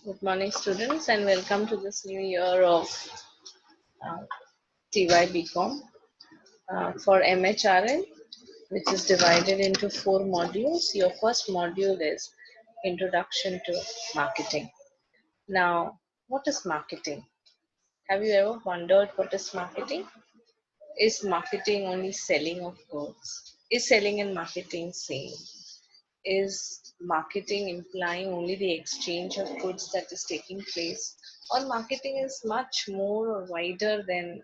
Good morning, students, and welcome to this new year of uh, TY BCom for MHRN, which is divided into four modules. Your first module is Introduction to Marketing. Now, what is marketing? Have you ever wondered what is marketing? Is marketing only selling of goods? Is selling and marketing same? Is marketing implying only the exchange of goods that is taking place? Or marketing is much more or wider than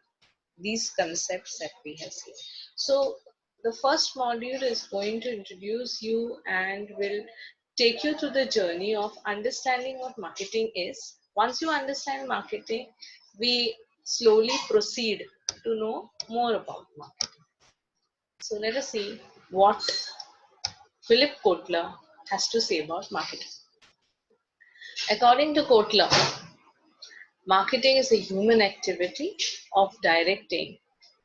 these concepts that we have seen. So, the first module is going to introduce you and will take you through the journey of understanding what marketing is. Once you understand marketing, we slowly proceed to know more about marketing. So, let us see what Philip Kotler has to say about marketing. According to Kotler, marketing is a human activity of directing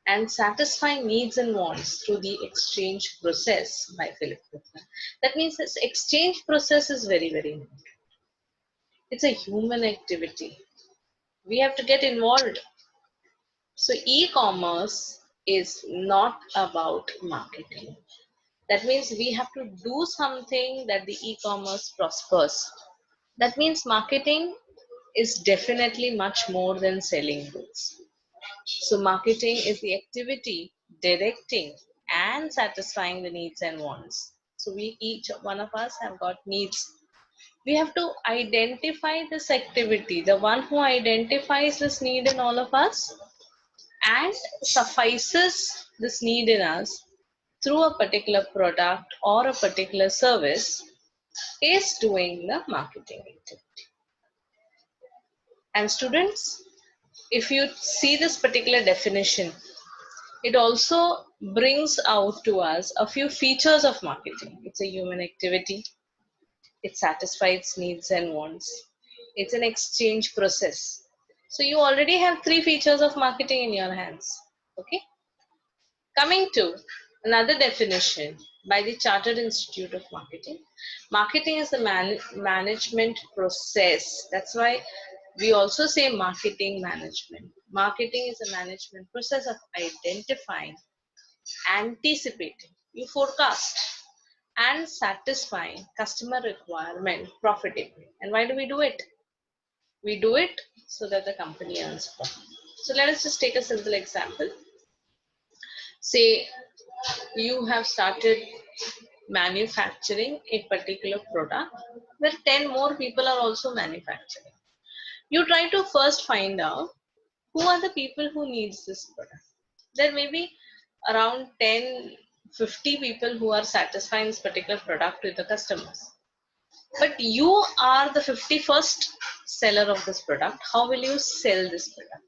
and satisfying needs and wants through the exchange process by Philip Kotler. That means this exchange process is very, very important. It's a human activity. We have to get involved. So, e commerce is not about marketing. That means we have to do something that the e commerce prospers. That means marketing is definitely much more than selling goods. So, marketing is the activity directing and satisfying the needs and wants. So, we each one of us have got needs. We have to identify this activity, the one who identifies this need in all of us and suffices this need in us through a particular product or a particular service is doing the marketing activity. And students, if you see this particular definition, it also brings out to us a few features of marketing. It's a human activity, it satisfies needs and wants, it's an exchange process. So you already have three features of marketing in your hands. Okay. Coming to another definition by the Chartered Institute of Marketing. Marketing is the management process. That's why we also say marketing management. Marketing is a management process of identifying, anticipating, you forecast, and satisfying customer requirement profitably. And why do we do it? We do it so that the company earns profit. So let us just take a simple example. Say you have started manufacturing a particular product where 10 more people are also manufacturing. You try to first find out who are the people who needs this product. There may be around 10, 50 people who are satisfying this particular product with the customers. But you are the 51st seller of this product. How will you sell this product?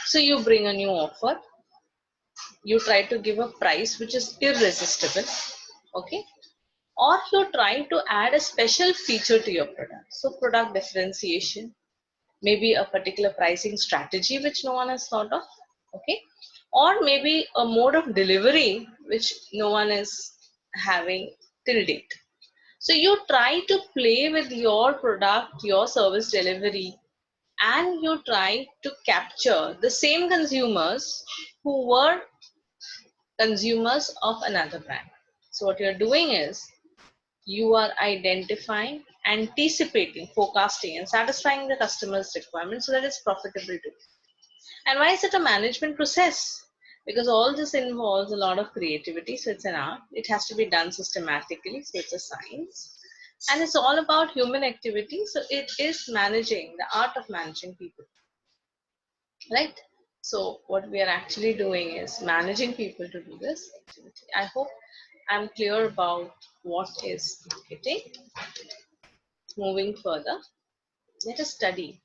So you bring a new offer. You try to give a price which is irresistible. Okay. Or you try to add a special feature to your product. So product differentiation, maybe a particular pricing strategy which no one has thought of. Okay. Or maybe a mode of delivery which no one is having till date. So you try to play with your product, your service delivery, and you try to capture the same consumers who were consumers of another brand. So what you're doing is you are identifying, anticipating, forecasting, and satisfying the customer's requirements so that it's profitable to you. And why is it a management process? Because all this involves a lot of creativity, so it's an art. It has to be done systematically, so it's a science. And it's all about human activity, so it is managing, the art of managing people, right? So, what we are actually doing is managing people to do this activity. I hope I'm clear about what is marketing. Moving further, let us study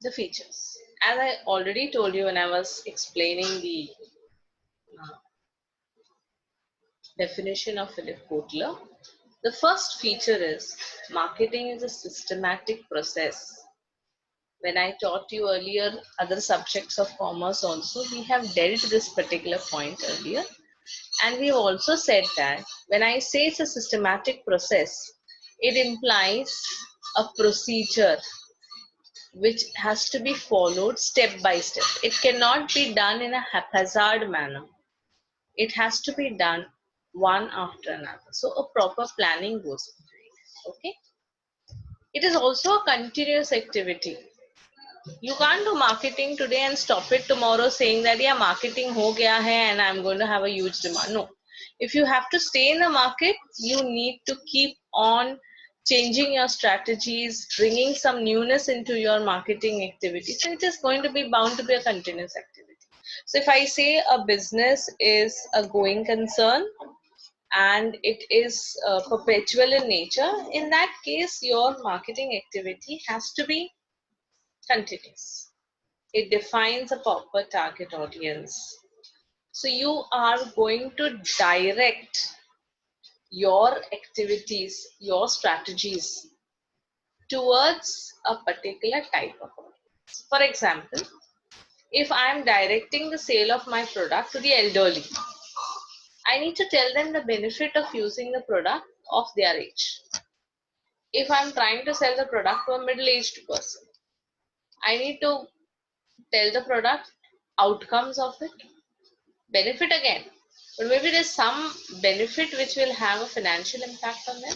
the features. As I already told you when I was explaining the uh, definition of Philip Kotler, the first feature is marketing is a systematic process. When I taught you earlier other subjects of commerce also, we have dealt this particular point earlier. And we have also said that when I say it's a systematic process, it implies a procedure which has to be followed step by step. It cannot be done in a haphazard manner. It has to be done one after another. So a proper planning goes into it. Okay. It is also a continuous activity. You can't do marketing today and stop it tomorrow saying that yeah, marketing ho gaya hai and I'm going to have a huge demand. No. If you have to stay in the market, you need to keep on changing your strategies, bringing some newness into your marketing activity. So it is going to be bound to be a continuous activity. So if I say a business is a going concern and it is perpetual in nature, in that case, your marketing activity has to be continuous. It defines a proper target audience. So you are going to direct your activities, your strategies towards a particular type of audience. For example, if I am directing the sale of my product to the elderly, I need to tell them the benefit of using the product of their age. If I'm trying to sell the product to a middle-aged person, I need to tell the product outcomes of it, benefit again, but maybe there's some benefit which will have a financial impact on them.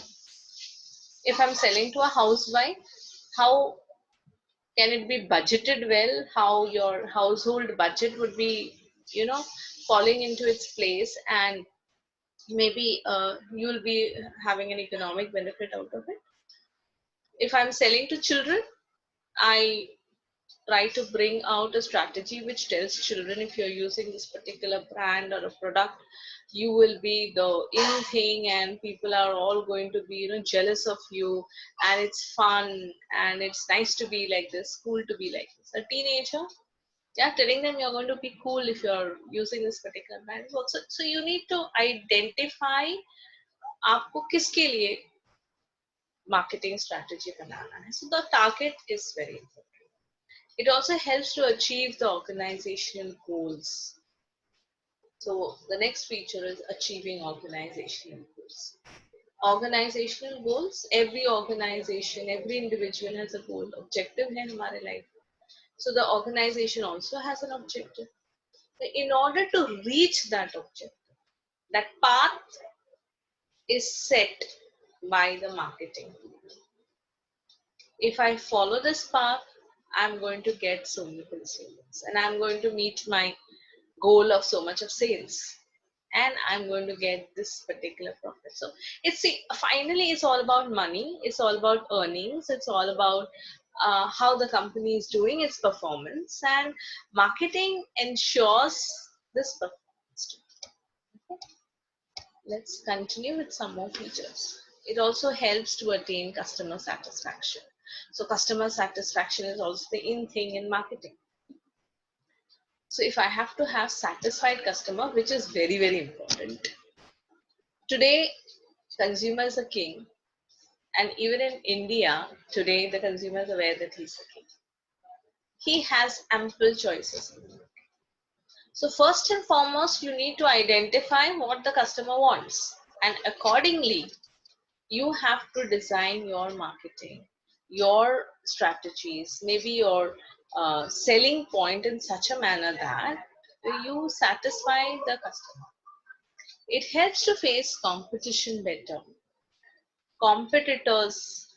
If I'm selling to a housewife, how can it be budgeted well? How your household budget would be, falling into its place, and maybe you'll be having an economic benefit out of it. If I'm selling to children, I try to bring out a strategy which tells children if you're using this particular brand or a product, you will be the in thing and people are all going to be jealous of you, and it's fun and it's nice to be like this, cool to be like this. A teenager, yeah, telling them you're going to be cool if you're using this particular brand. So you need to identify आपको किसके लिए marketing strategy बनाना है. So the target is very important. It also helps to achieve the organizational goals. So the next feature is achieving organizational goals. Organizational goals, every organization, every individual has a goal, objective है हमारे life. So the organization also has an objective. So in order to reach that objective, that path is set by the marketing. If I follow this path, I'm going to get so many consumers and I'm going to meet my goal of so much of sales and I'm going to get this particular profit. So finally it's all about money, it's all about earnings, it's all about how the company is doing its performance, and marketing ensures this performance. Okay. Let's continue with some more features. It also helps to attain customer satisfaction. So customer satisfaction is also the in thing in marketing. So if I have to have satisfied customer, which is very, very important. Today, consumer is a king. And even in India, today the consumer is aware that he's the king. He has ample choices. So first and foremost, you need to identify what the customer wants. And accordingly, you have to design your marketing, your strategies, maybe your selling point in such a manner that you satisfy the customer. It helps to face competition better. Competitors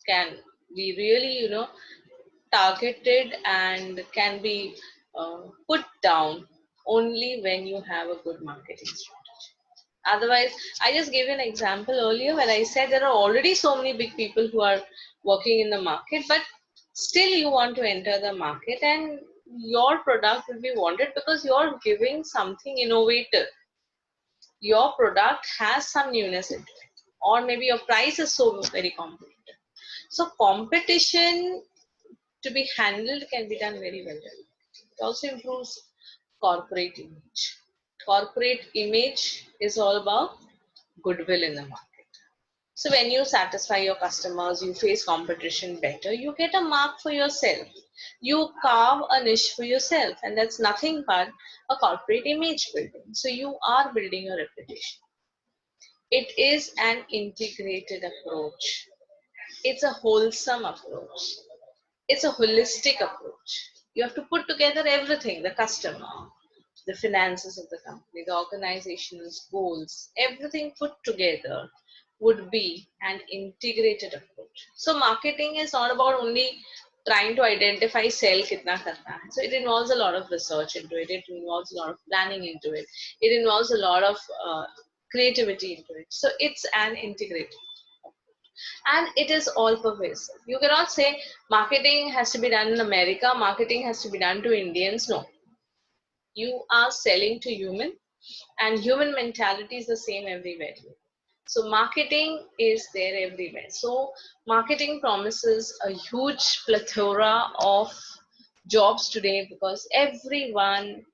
can be really, targeted and can be put down only when you have a good marketing strategy. Otherwise, I just gave an example earlier when I said there are already so many big people who are working in the market, but still you want to enter the market and your product will be wanted because you're giving something innovative. Your product has some newness into it, or maybe your price is so very competitive. So competition to be handled can be done very well. It also improves corporate image. Corporate image is all about goodwill in the market. So when you satisfy your customers, you face competition better, you get a mark for yourself. You carve a niche for yourself, and that's nothing but a corporate image building. So you are building a reputation. It is an integrated approach. It's a wholesome approach. It's a holistic approach. You have to put together everything, the customer, the finances of the company, the organizational goals, everything put together would be an integrated approach. So marketing is not about only trying to identify sell kitna karna hai. So it involves a lot of research into it. It involves a lot of planning into it. It involves a lot of creativity into it. So it's an integrated and it is all pervasive. You cannot say marketing has to be done in America, marketing has to be done to Indians. No, you are selling to human, and human mentality is the same everywhere. So marketing is there everywhere. So marketing promises a huge plethora of jobs today because everyone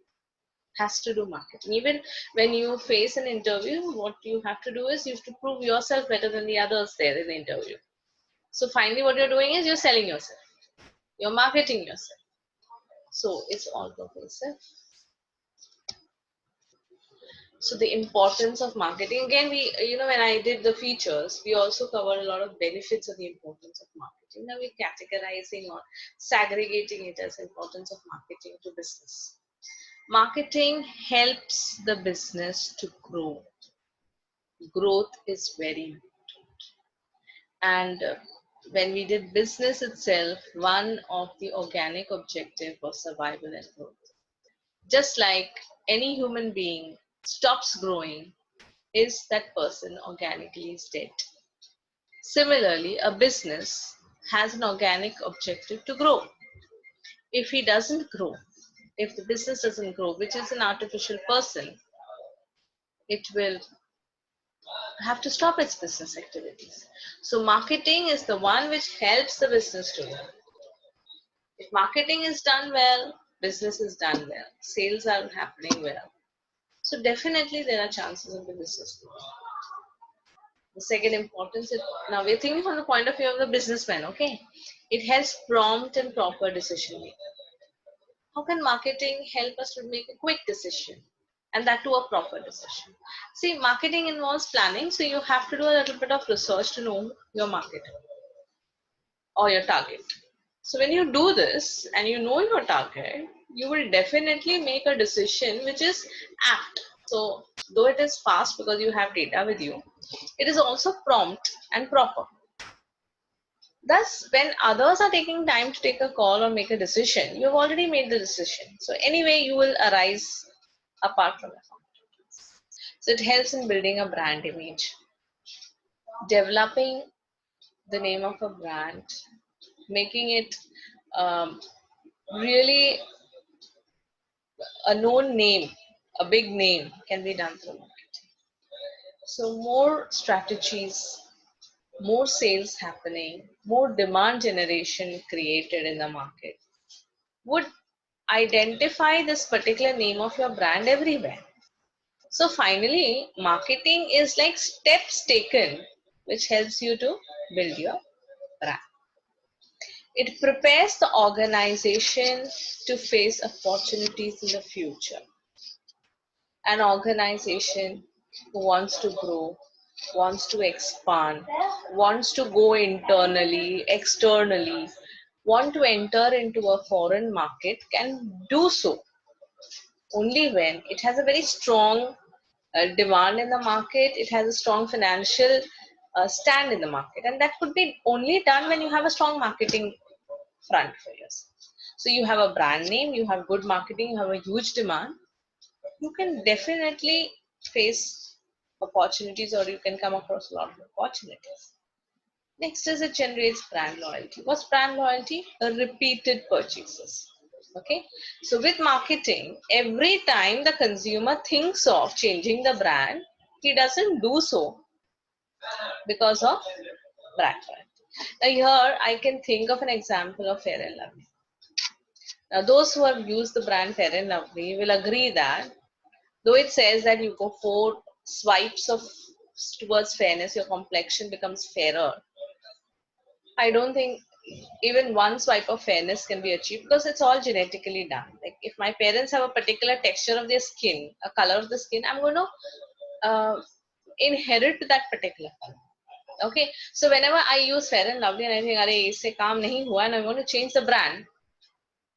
has to do marketing. Even when you face an interview, what you have to do is you have to prove yourself better than the others there in the interview. So finally, what you're doing is you're selling yourself, you're marketing yourself. So it's all pervasive. So the importance of marketing again, when I did the features, we also covered a lot of benefits of the importance of marketing. Now we're categorizing or segregating it as importance of marketing to business. Marketing helps the business to grow. Growth is very important. And when we did business itself, one of the organic objective was survival and growth. Just like any human being stops growing, is that person organically is dead. Similarly, a business has an organic objective to grow. If he doesn't grow, if the business doesn't grow, which is an artificial person, it will have to stop its business activities. So marketing is the one which helps the business to grow. If marketing is done well, business is done well, sales are happening well. So definitely there are chances of the business growth. The second importance is now we're thinking from the point of view of the businessman, okay? It helps prompt and proper decision making. How can marketing help us to make a quick decision? And that to a proper decision. See, marketing involves planning, so you have to do a little bit of research to know your market or your target. So when you do this and you know your target, you will definitely make a decision which is apt. So though it is fast because you have data with you, it is also prompt and proper. Thus, when others are taking time to take a call or make a decision, you've already made the decision. So anyway, you will arise apart from it. So it helps in building a brand image, developing the name of a brand, making it really a known name, a big name can be done through marketing. So more strategies, more sales happening, more demand generation created in the market would identify this particular name of your brand everywhere. So finally, marketing is like steps taken which helps you to build your brand. It prepares the organization to face opportunities in the future. An organization who wants to grow, wants to expand, wants to go internally, externally, want to enter into a foreign market can do so only when it has a very strong demand in the market, it has a strong financial stand in the market, and that could be only done when you have a strong marketing front for yourself. So you have a brand name, you have good marketing, you have a huge demand, you can definitely face opportunities or you can come across a lot of opportunities. Next is it generates brand loyalty. What's brand loyalty? Repeated purchases. Okay, so with marketing, every time the consumer thinks of changing the brand, he doesn't do so because of brand loyalty. Now here I can think of an example of Fair and Lovely. Now those who have used the brand Fair and Lovely will agree that though it says that you go 4 swipes of towards fairness, your complexion becomes fairer. I don't think even one swipe of fairness can be achieved because it's all genetically done. Like if my parents have a particular texture of their skin, a color of the skin, I'm going to inherit that particular color. Okay, so whenever I use Fair and Lovely and I think, "Arey, isse kaam nahi hua and I want to change the brand,"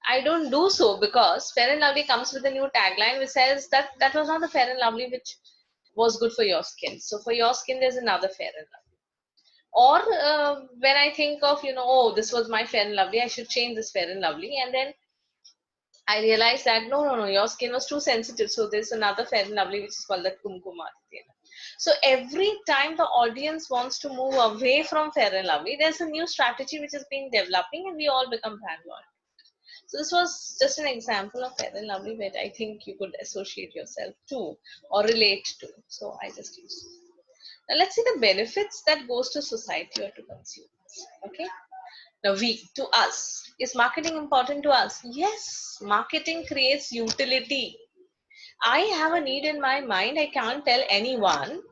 I don't do so because Fair and Lovely comes with a new tagline which says that that was not the Fair and Lovely which was good for your skin. So for your skin, there's another Fair and Lovely. Or when I think of, oh, this was my Fair and Lovely, I should change this Fair and Lovely, and then I realized that no, your skin was too sensitive. So there's another Fair and Lovely which is called the Kumkumaditya. So every time the audience wants to move away from Fair and Lovely, there's a new strategy which is being developing, and we all become brand loyal. So this was just an example of Fair and Lovely, where I think you could associate yourself to or relate to. So I just used. Now let's see the benefits that goes to society or to consumers. Okay. Now to us, is marketing important to us? Yes, marketing creates utility. I have a need in my mind. I can't tell anyone.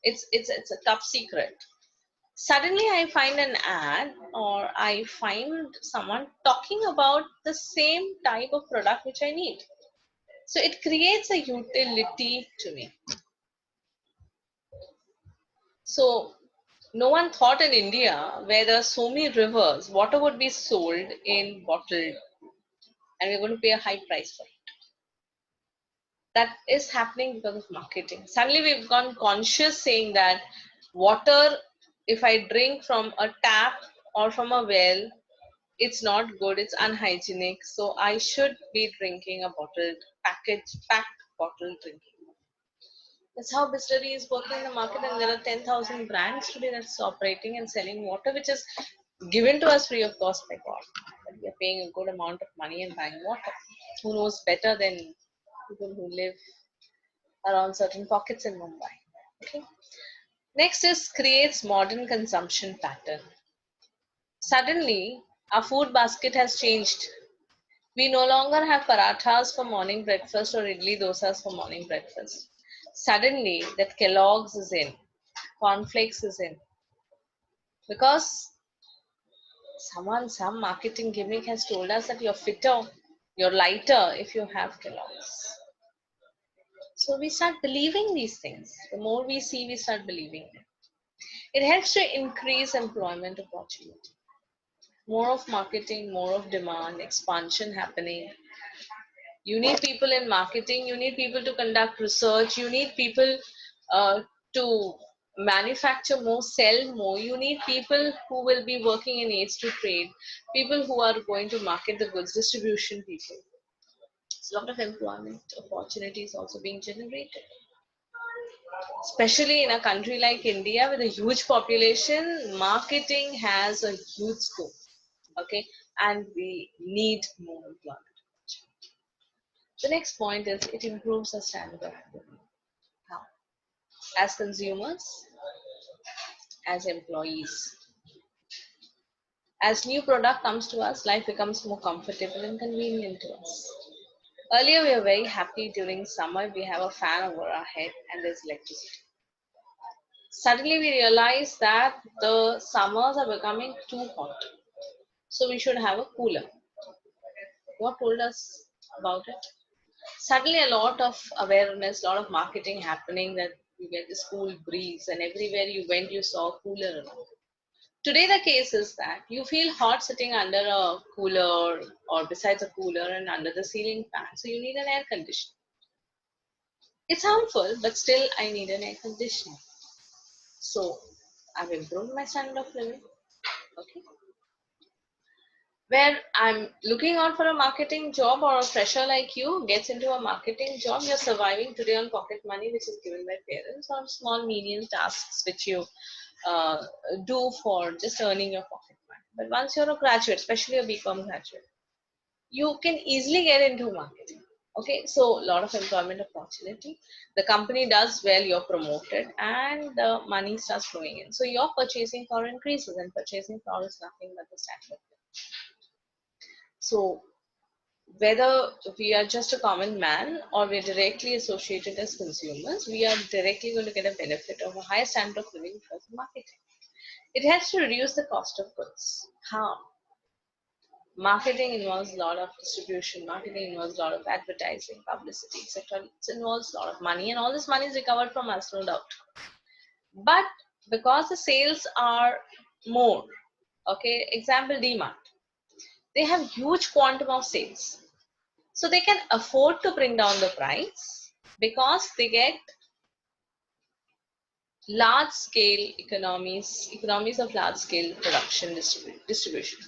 It's a top secret. Suddenly I find an ad or I find someone talking about the same type of product which I need. So it creates a utility to me. So no one thought in India, where there are so many rivers, water would be sold in bottled and we're going to pay a high price for it. That is happening because of marketing. Suddenly we've gone conscious saying that water, if I drink from a tap or from a well, it's not good, it's unhygienic. So I should be drinking a packed bottled drinking. That's how Bisleri is working in the market, and there are 10,000 brands today that's operating and selling water, which is given to us free of cost by God. But we are paying a good amount of money and buying water. Who knows better than people who live around certain pockets in Mumbai? Okay. Next is creates modern consumption pattern. Suddenly, our food basket has changed. We no longer have parathas for morning breakfast or idli dosas for morning breakfast. Suddenly, that Kellogg's is in, cornflakes is in, because some marketing gimmick has told us that you're fitter, you're lighter if you have Kellogg's. So we start believing these things. The more we see, we start believing them. It helps to increase employment opportunity. More of marketing, more of demand, expansion happening. You need people in marketing, you need people to conduct research, you need people to manufacture more, sell more. You need people who will be working in aids to trade, people who are going to market the goods, distribution people. So a lot of employment opportunities also being generated. Especially in a country like India with a huge population, marketing has a huge scope. Okay, and we need more employment. The next point is it improves our standard of living. How? As consumers, as employees. As new product comes to us, life becomes more comfortable and convenient to us. Earlier, we were very happy during summer. We have a fan over our head and there's electricity. Suddenly, we realize that the summers are becoming too hot. So, we should have a cooler. What told us about it? Suddenly a lot of awareness, a lot of marketing happening, that you get this cool breeze and everywhere you went you saw a cooler around. Today the case is that you feel hot sitting under a cooler or besides a cooler and under the ceiling fan, so you need an air conditioner. It's harmful, but still I need an air conditioner. So I've improved my standard of living. Okay. Where I'm looking out for a marketing job, or a fresher like you gets into a marketing job, you're surviving today on pocket money which is given by parents, or small menial tasks which you uh, do for just earning your pocket money. But once you're a graduate, especially a BCom graduate, you can easily get into marketing. Okay, so a lot of employment opportunity. The company does well, you're promoted, and the money starts flowing in. So your purchasing power increases, and purchasing power is nothing but the standard. So whether we are just a common man or we're directly associated as consumers, we are directly going to get a benefit of a higher standard of living because of marketing. It helps to reduce the cost of goods. How? Marketing involves a lot of distribution. Marketing involves a lot of advertising, publicity, etc. It involves a lot of money, and all this money is recovered from us, no doubt. But because the sales are more, okay, example DMart, they have huge quantum of sales, so they can afford to bring down the price because they get large scale economies of large scale production distribution.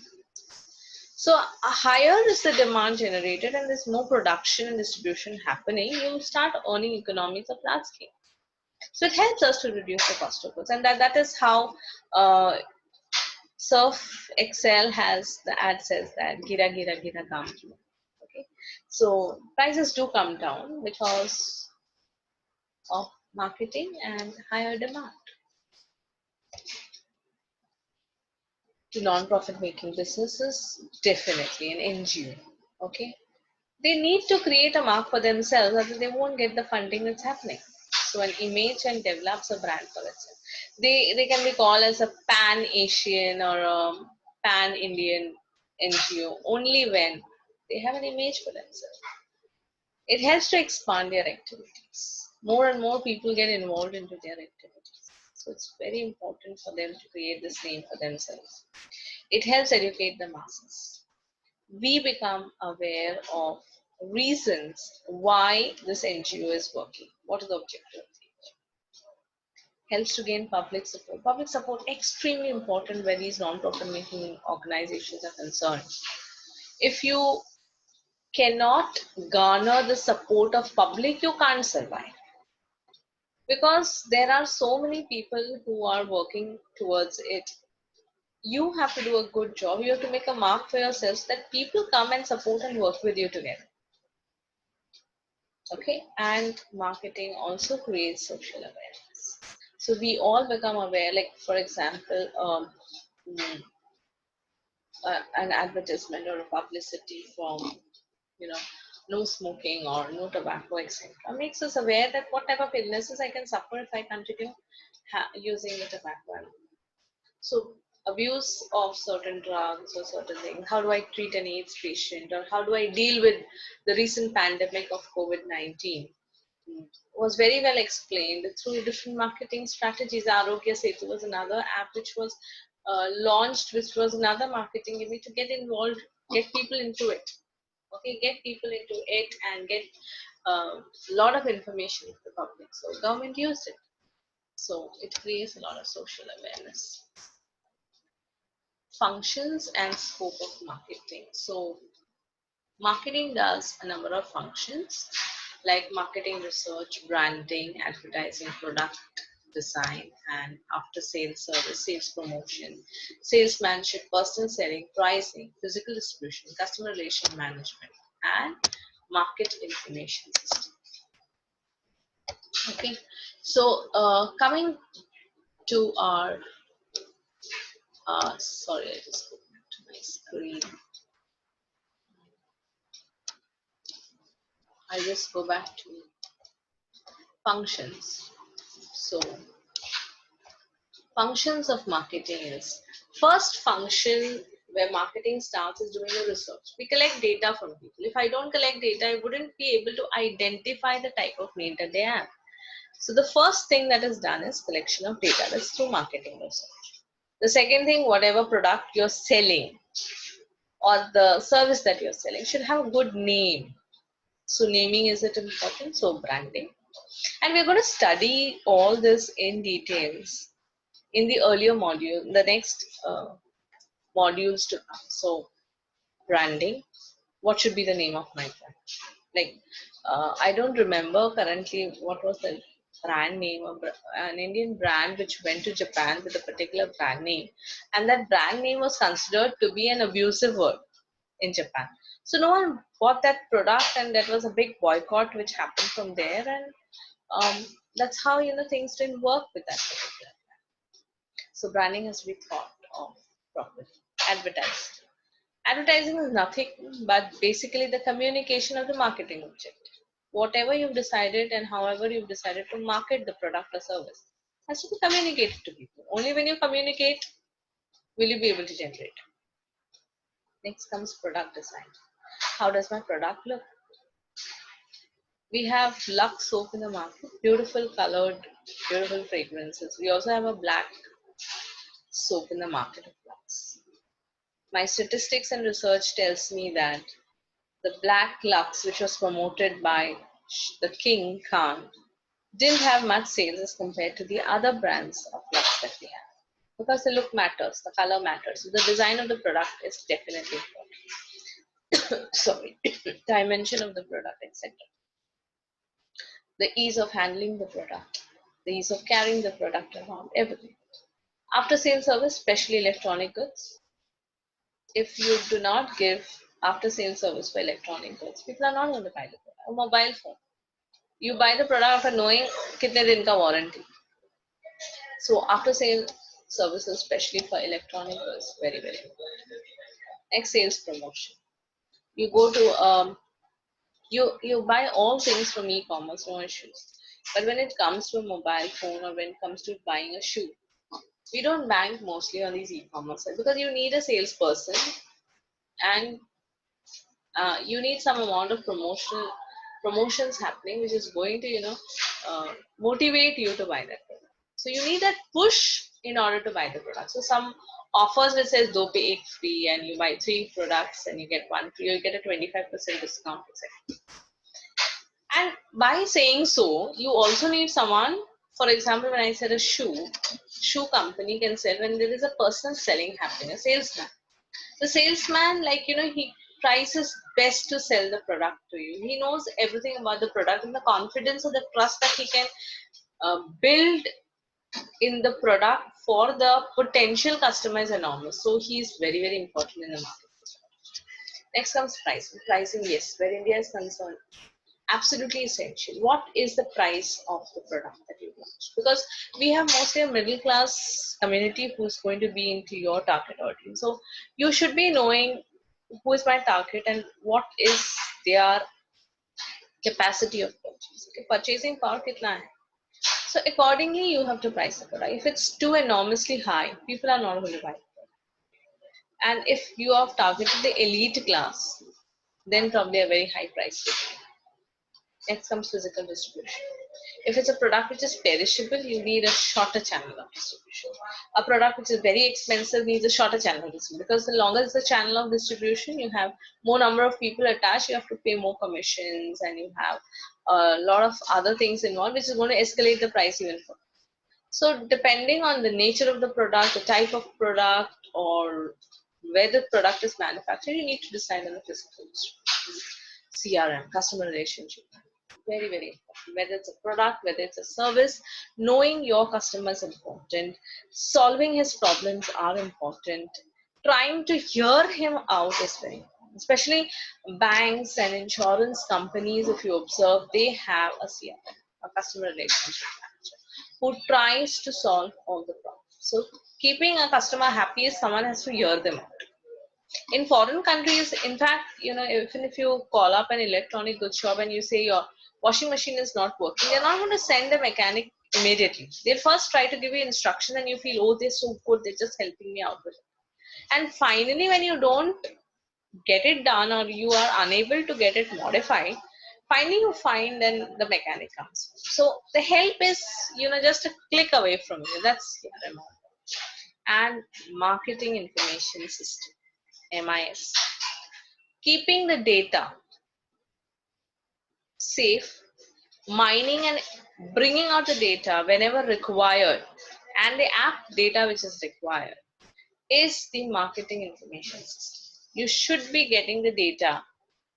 So higher is the demand generated and there's more production and distribution happening, you start earning economies of large scale. So it helps us to reduce the cost of goods, and that is how Surf Excel has the ad says that gira gira gira kam kiya. Okay, so prices do come down because of marketing and higher demand. To non-profit making businesses, definitely an NGO. Okay, they need to create a mark for themselves, otherwise they won't get the funding that's happening. So an image and develops a brand for itself. They can be called as a pan Asian or a pan Indian NGO only when they have an image for themselves. It helps to expand their activities. More and more people get involved into their activities. So it's very important for them to create this name for themselves. It helps educate the masses. We become aware of reasons why this NGO is working. What is the objective? Helps to gain public support. Public support extremely important where these non-profit making organizations are concerned. If you cannot garner the support of public, you can't survive. Because there are so many people who are working towards it. You have to do a good job. You have to make a mark for yourself so that people come and support and work with you together. Okay, and marketing also creates social awareness. So we all become aware, like for example, mm, an advertisement or a publicity from, you know, no smoking or no tobacco, etc., makes us aware that what type of illnesses I can suffer if I continue using the tobacco. So abuse of certain drugs or certain things. How do I treat an AIDS patient, or how do I deal with the recent pandemic of COVID-19? Was very well explained through different marketing strategies. Arogya Setu was another app which was launched, which was another marketing gimmick to get involved, get people into it. Okay, get people into it and get a lot of information to the public. So government used it. So it creates a lot of social awareness. Functions and scope of marketing. So marketing does a number of functions like marketing research, branding, advertising, product design, and after sales service, sales promotion, salesmanship, personal selling, pricing, physical distribution, customer relation management, and market information system. Okay, so coming to our, sorry, I just go back to my screen. I just go back to functions. So functions of marketing is, first function where marketing starts is doing a research. We collect data from people. If I don't collect data, I wouldn't be able to identify the type of need that they have. So the first thing that is done is collection of data. That's through marketing research. The second thing, whatever product you're selling or the service that you're selling should have a good name. So naming is it important? So branding. And we're going to study all this in details in the earlier module, the next modules to come. So branding, what should be the name of my brand? Like, I don't remember currently what was the brand name of an Indian brand which went to Japan with a particular brand name, and that brand name was considered to be an abusive word in Japan. So no one bought that product, and that was a big boycott which happened from there. And that's how things didn't work with that particular. So branding has to be thought of properly. Advertising. Advertising is nothing but basically the communication of the marketing objective. Whatever you've decided and however you've decided to market the product or service has to be communicated to people. Only when you communicate will you be able to generate. Next comes product design. How does my product look? We have Lux soap in the market, beautiful colored, beautiful fragrances. We also have a black soap in the market of Lux. My statistics and research tells me that the black Lux, which was promoted by the King Khan, didn't have much sales as compared to the other brands of Lux that we have. Because the look matters, the color matters. So the design of the product is definitely important. Sorry, dimension of the product, etc. The ease of handling the product, the ease of carrying the product around, everything. After sales service, especially electronic goods, if you do not give after sales service for electronic goods, people are not going to buy the product. A mobile phone, you buy the product after knowing kitne din ka warranty. So after sales services, especially for electronic goods, very very important. Next, sales promotion. You go to you buy all things from e-commerce, no issues. But when it comes to a mobile phone or when it comes to buying a shoe, we don't bank mostly on these e-commerce sites because you need a salesperson and you need some amount of promotions happening, which is going to motivate you to buy that product. So you need that push in order to buy the product. So some offers which says do pay ek free and you buy 3 products and you get 1 free, you get a 25% discount, etc. And by saying so, you also need someone. For example, when I said a shoe company can sell when there is a person selling happening, a salesman. The salesman, he tries his best to sell the product to you. He knows everything about the product and the confidence or the trust that he can build in the product for the potential customer is enormous. So he's very, very important in the market. Next comes pricing. Pricing, yes, where India is concerned, absolutely essential. What is the price of the product that you launch? Because we have mostly a middle class community who's going to be into your target audience. So you should be knowing who is my target and what is their capacity of purchase. Okay, purchasing power kitna hai? So accordingly, you have to price the product. If it's too enormously high, people are not going to buy it. And if you have targeted the elite class, then probably a very high price. Next comes physical distribution. If it's a product which is perishable, you need a shorter channel of distribution. A product which is very expensive needs a shorter channel of distribution because the longer is the channel of distribution, you have more number of people attached, you have to pay more commissions, and you have a lot of other things involved, which is going to escalate the price even further. So depending on the nature of the product, the type of product, or where the product is manufactured, you need to decide on the physical distribution. CRM, customer relationship. Very, very important. Whether it's a product, whether it's a service, knowing your customer is important. Solving his problems are important. Trying to hear him out is very important. Especially banks and insurance companies, if you observe, they have a CRM, a customer relationship manager, who tries to solve all the problems. So keeping a customer happy is someone has to hear them out. In foreign countries, in fact, even if you call up an electronic goods shop and you say your washing machine is not working, they're not going to send a mechanic immediately. They'll first try to give you instruction and you feel, oh, they're so good, they're just helping me out with it. And finally, when you don't get it done or you are unable to get it modified, finally you find then the mechanic comes. So the help is, just a click away from you. That's CRM. And marketing information system, MIS. Keeping the data safe, mining and bringing out the data whenever required, and the app data which is required is the marketing information system. You should be getting the data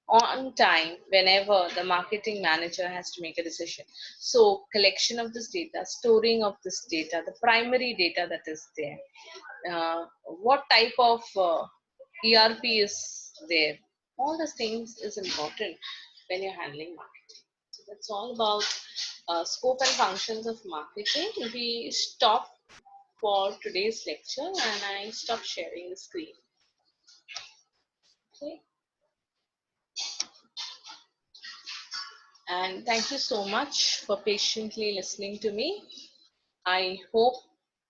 on time whenever the marketing manager has to make a decision. So collection of this data, storing of this data, the primary data that is there, what type of ERP is there, all these things is important when you're handling marketing. So that's all about scope and functions of marketing. We stop for today's lecture and I stop sharing the screen. Okay. And thank you so much for patiently listening to me. I hope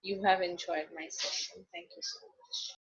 you have enjoyed my session. Thank you so much.